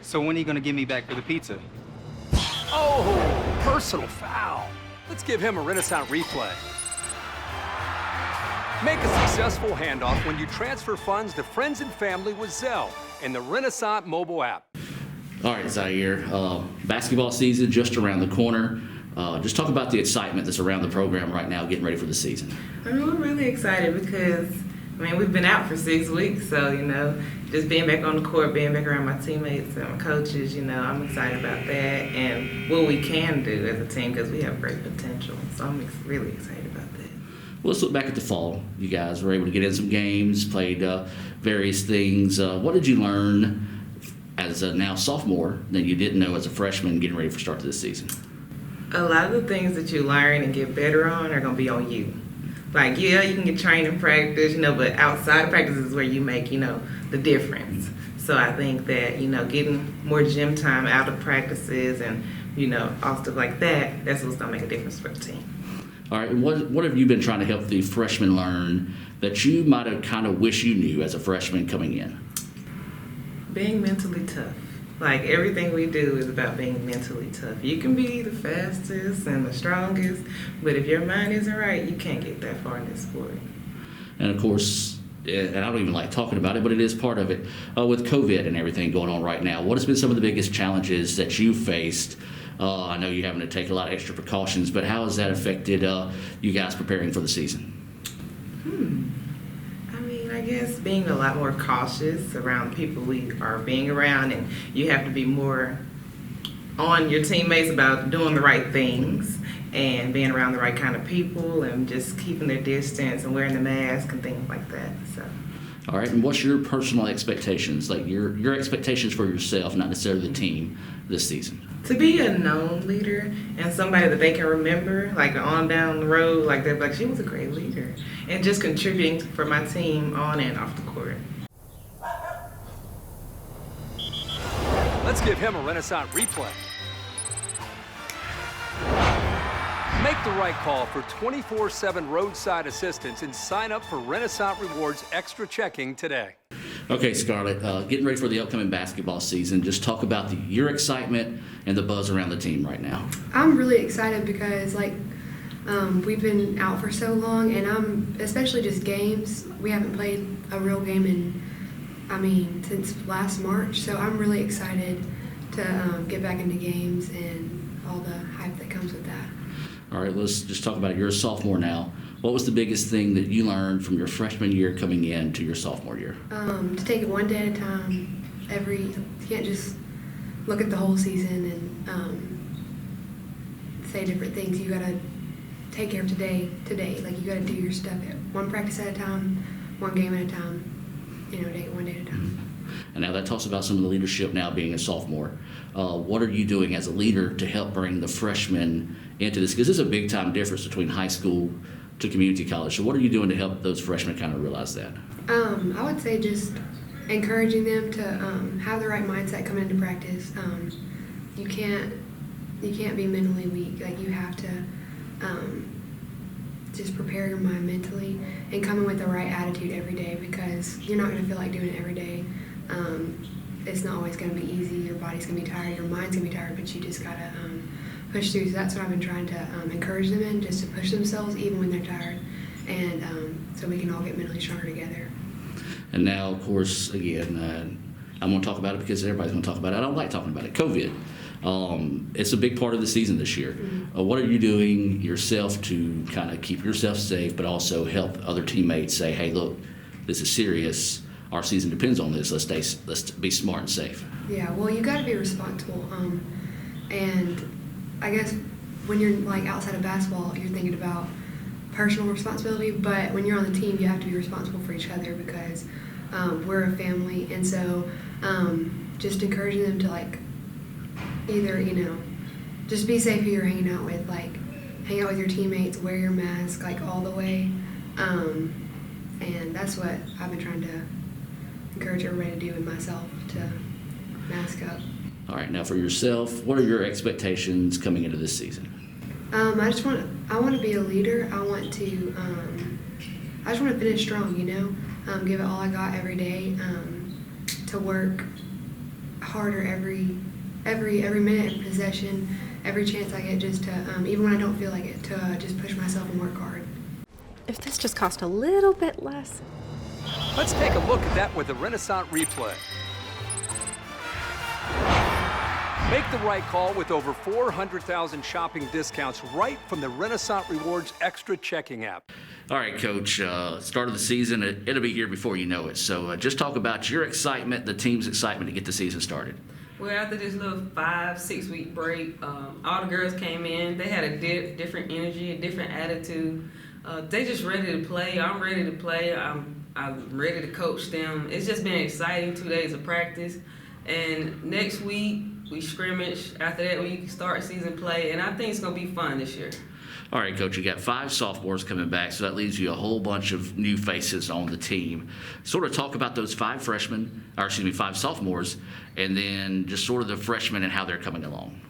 So when are you gonna get me back for the pizza? Oh, personal foul. Let's give him a Renaissance replay. Make a successful handoff when you transfer funds to friends and family with Zelle and the Renaissance mobile app. All right, Zaire, basketball season just around the corner. Just talk about the excitement that's around the program right now, getting ready for the season. I mean, we're really excited because, we've been out for 6 weeks, so, just being back on the court, being back around my teammates and my coaches, I'm excited about that and what we can do as a team because we have great potential. So I'm really excited about that. Well, let's look back at the fall. You guys were able to get in some games, played various things. What did you learn as a now sophomore that you didn't know as a freshman getting ready for start to this season? A lot of the things that you learn and get better on are going to be on you. Like, yeah, you can get trained in practice, but outside of practice is where you make, the difference. So I think that, getting more gym time out of practices and, all stuff like that, that's what's going to make a difference for the team. All right, and what have you been trying to help the freshmen learn that you might have kind of wish you knew as a freshman coming in? Being mentally tough. Like, everything we do is about being mentally tough. You can be the fastest and the strongest, but if your mind isn't right, you can't get that far in this sport. And of course, and I don't even like talking about it, but it is part of it, with COVID and everything going on right now. What has been some of the biggest challenges that you faced? I know you're having to take a lot of extra precautions, but how has that affected you guys preparing for the season? I guess being a lot more cautious around people we are being around, and you have to be more on your teammates about doing the right things and being around the right kind of people and just keeping their distance and wearing the mask and things like that. So. All right, and what's your personal expectations, like your expectations for yourself, not necessarily the team, this season? To be a known leader and somebody that they can remember, like on down the road, like they're like, she was a great leader, and just contributing for my team on and off the court. Let's give him a Renaissance replay. Make the right call for 24/7 roadside assistance and sign up for Renaissance Rewards Extra Checking today. Okay, Scarlett, getting ready for the upcoming basketball season. Just talk about your excitement and the buzz around the team right now. I'm really excited because, we've been out for so long, and especially just games. We haven't played a real game since last March, so I'm really excited to get back into games and all the hype that comes with that. All right, let's just talk about it. You're a sophomore now. What was the biggest thing that you learned from your freshman year coming in to your sophomore year? To take it one day at a time. You can't just look at the whole season and say different things. You gotta take care of today. Like, you gotta do your stuff one practice at a time, one game at a time. Take it one day at a time. And now that talks about some of the leadership now being a sophomore. What are you doing as a leader to help bring the freshmen into this? Because there's a big time difference between high school to community college. So what are you doing to help those freshmen kind of realize that? I would say just encouraging them to have the right mindset coming into practice. You can't be mentally weak. Like, you have to just prepare your mind mentally and come in with the right attitude every day, because you're not going to feel like doing it every day. It's not always going to be easy. Your body's going to be tired, your mind's going to be tired, but you just got to push through. So that's what I've been trying to encourage them in, just to push themselves even when they're tired, and so we can all get mentally stronger together. And now, of course, again, I'm going to talk about it because everybody's going to talk about it. I don't like talking about it. COVID. It's a big part of the season this year. Mm-hmm. What are you doing yourself to kind of keep yourself safe, but also help other teammates say, hey, look, this is serious. Our season depends on this. Let's be smart and safe. Yeah, well, you got to be responsible. And I guess when you're outside of basketball, you're thinking about personal responsibility, but when you're on the team, you have to be responsible for each other, because we're a family. And so just encouraging them to either, just be safe who you're hanging out with, hang out with your teammates, wear your mask, all the way. And that's what I've been trying to encourage everybody to do, and myself, to mask up. All right, now for yourself, what are your expectations coming into this season? I want to be a leader. I just want to finish strong, give it all I got every day, to work harder every minute of possession, every chance I get, just to even when I don't feel like it, to just push myself and work hard. If this just cost a little bit less. Let's take a look at that with the Renaissance replay. Make the right call with over 400,000 shopping discounts right from the Renaissance Rewards Extra checking app. All right, Coach, start of the season, it'll be here before you know it. So just talk about your excitement, the team's excitement to get the season started. Well, after this little 5-6 week break, all the girls came in. They had a different energy, a different attitude. They just ready to play. I'm ready to play. I'm ready to coach them. It's just been exciting 2 days of practice. And next week, we scrimmage. After that, we start season play. And I think it's going to be fun this year. All right, Coach, you got 5 sophomores coming back, so that leaves you a whole bunch of new faces on the team. Sort of talk about those 5 sophomores, and then just sort of the freshmen and how they're coming along.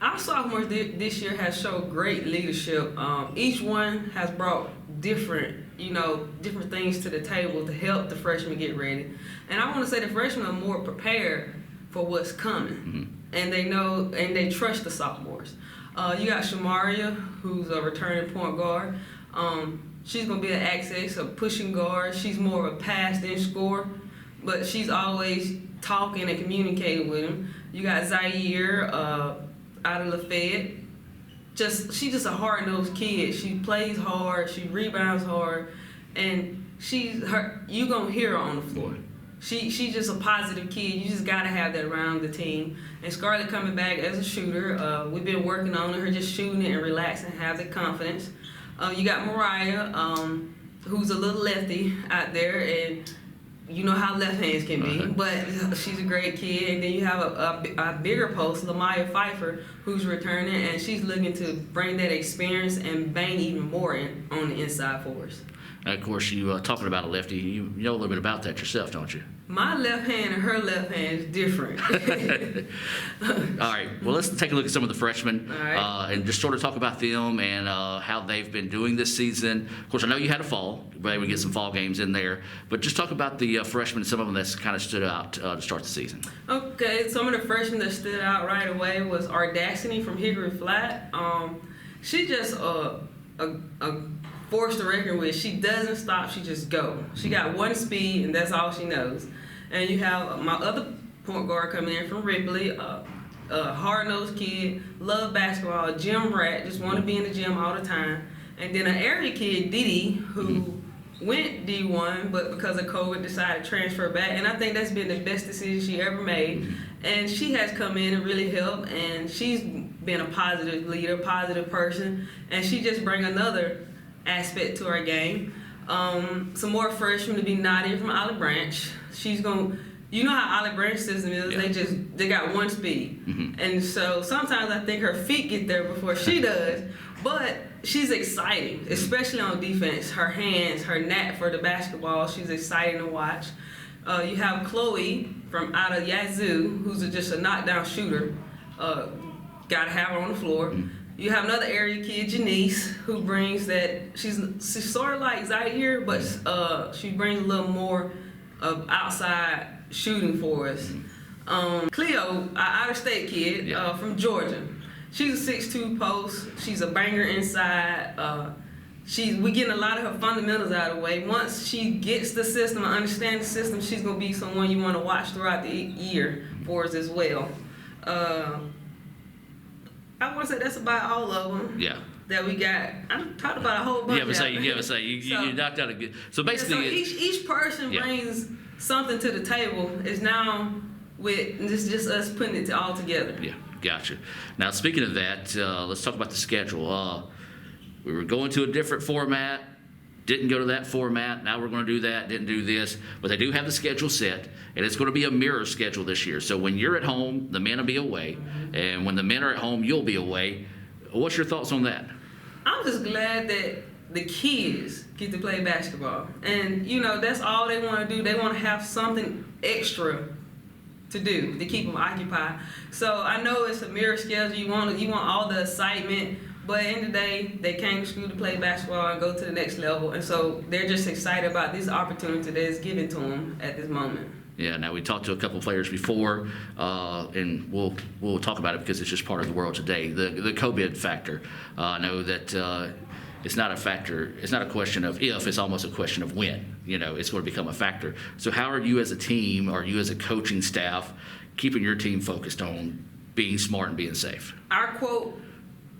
Our sophomores this year has showed great leadership. Each one has brought different things to the table to help the freshmen get ready. And I want to say the freshmen are more prepared for what's coming. Mm-hmm. And they know and they trust the sophomores. You got Shamaria, who's a returning point guard. She's going to be an access, a pushing guard. She's more of a pass than score, but she's always talking and communicating with him. You got Zaire out of Lafayette. She's just a hard-nosed kid. She plays hard, she rebounds hard, and you're going to hear her on the floor. She's just a positive kid. You just got to have that around the team. And Scarlett coming back as a shooter. We've been working on her just shooting and relaxing, have the confidence. You got Mariah, who's a little lefty out there, and you know how left hands can be, but she's a great kid. And then you have a bigger post, Lamaya Pfeiffer, who's returning, and she's looking to bring that experience and bang even more on the inside for us. Of course, you talking about a lefty, you know a little bit about that yourself, don't you? My left hand and her left hand is different. All right, well, let's take a look at some of the freshmen and just sort of talk about them and how they've been doing this season. Of course, I know you had a fall, but able to get some fall games in there, but just talk about the freshmen, some of them that's kind of stood out to start the season. Okay, some of the freshmen that stood out right away was Ardacity from Hickory Flat. She just a force to reckon with. She doesn't stop, she just go. She got one speed, and that's all she knows. And you have my other point guard coming in from Ripley, a hard-nosed kid, love basketball, a gym rat, just want to be in the gym all the time. And then an area kid, Didi, who went D1, but because of COVID decided to transfer back. And I think that's been the best decision she ever made. And she has come in and really helped, and she's been a positive leader, positive person, and she just brings another aspect to our game. Some more freshmen to be Nadia from Olive Branch. She's going, you know how Olive Branch system is, yeah. They got one speed. And so sometimes I think her feet get there before she does, but she's exciting, especially on defense. Her hands, her knack for the basketball, she's exciting to watch. You have Chloe from out of Yazoo, who's just a knockdown shooter. Got to have her on the floor. You have another area kid, Janice, who brings that, she's sort of like Zaire, but she brings a little more of outside shooting for us. Cleo, an out-of-state kid from Georgia. She's a 6'2" post. She's a banger inside. We getting a lot of her fundamentals out of the way. Once she gets the system and understands the system, she's going to be someone you want to watch throughout the year for us as well. I want to say that's about all of them. Yeah. That we got. I talked about a whole bunch. You knocked out a good. So basically, each person brings something to the table. Is now with just us putting it all together. Yeah, gotcha. Now speaking of that, let's talk about the schedule. We were going to a different format. Didn't go to that format. Now we're going to do that. Didn't do this. But they do have the schedule set, and it's going to be a mirror schedule this year. So when you're at home, the men will be away, and when the men are at home, you'll be away. What's your thoughts on that? I'm just glad that the kids get to play basketball, and that's all they want to do. They want to have something extra to do to keep them occupied. So I know it's a mirror schedule. You want all the excitement. But at the end of the day, they came to school to play basketball and go to the next level. And so they're just excited about this opportunity that is given to them at this moment. Yeah, now we talked to a couple of players before, and we'll talk about it because it's just part of the world today. The COVID factor. I know that it's not a factor. It's not a question of if. It's almost a question of when. It's going to become a factor. So how are you as a team, or you as a coaching staff, keeping your team focused on being smart and being safe? Our quote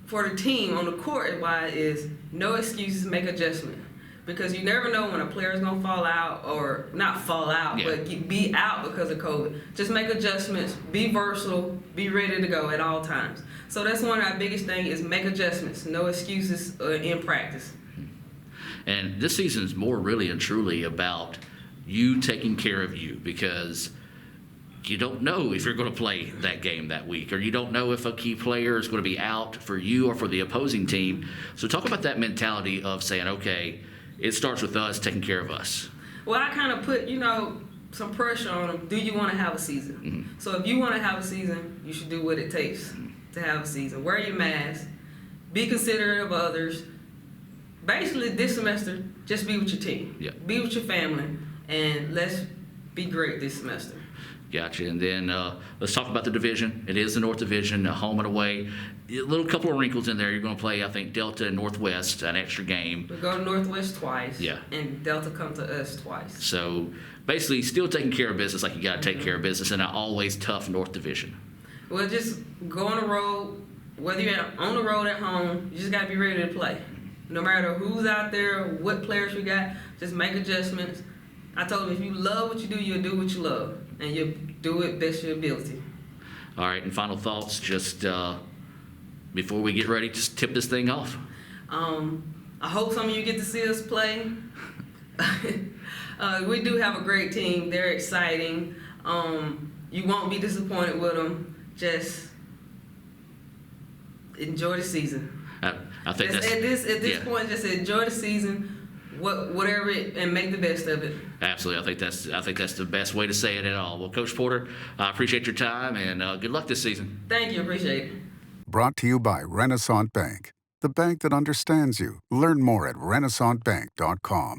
for the team on the court is no excuses, make adjustment. Because you never know when a player's going to fall out, or not fall out, Yeah. but be out because of COVID. Just make adjustments, be versatile, be ready to go at all times. So that's one of our biggest things is make adjustments, no excuses in practice. And this season is more really and truly about you taking care of you, because you don't know if you're going to play that game that week, or you don't know if a key player is going to be out for you or for the opposing team. So talk about that mentality of saying, okay, it starts with us taking care of us. Well, I kind of put, some pressure on them. Do you want to have a season? Mm-hmm. So if you want to have a season, you should do what it takes to have a season. Wear your mask. Be considerate of others. Basically, this semester, just be with your team. Yeah. Be with your family, and let's be great this semester. Gotcha. And then let's talk about the division. It is the North Division, home and away. A little couple of wrinkles in there. You're going to play, I think, Delta and Northwest, an extra game. We go to Northwest twice. Yeah. And Delta come to us twice. So basically, still taking care of business like you got to take care of business in an always tough North Division. Well, just go on the road. Whether you're on the road at home, you just got to be ready to play. No matter who's out there, what players we got, just make adjustments. I told them if you love what you do, you'll do what you love, and you'll do it best of your ability. All right, and final thoughts, just before we get ready to tip this thing off. I hope some of you get to see us play. We do have a great team. They're exciting. You won't be disappointed with them. Just enjoy the season. I think Just that's at this yeah. point, just enjoy the season, whatever it, and make the best of it. Absolutely. I think that's the best way to say it at all. Well, Coach Porter, I appreciate your time, and good luck this season. Thank you, appreciate it. Brought to you by Renaissance Bank, the bank that understands you. Learn more at renaissancebank.com.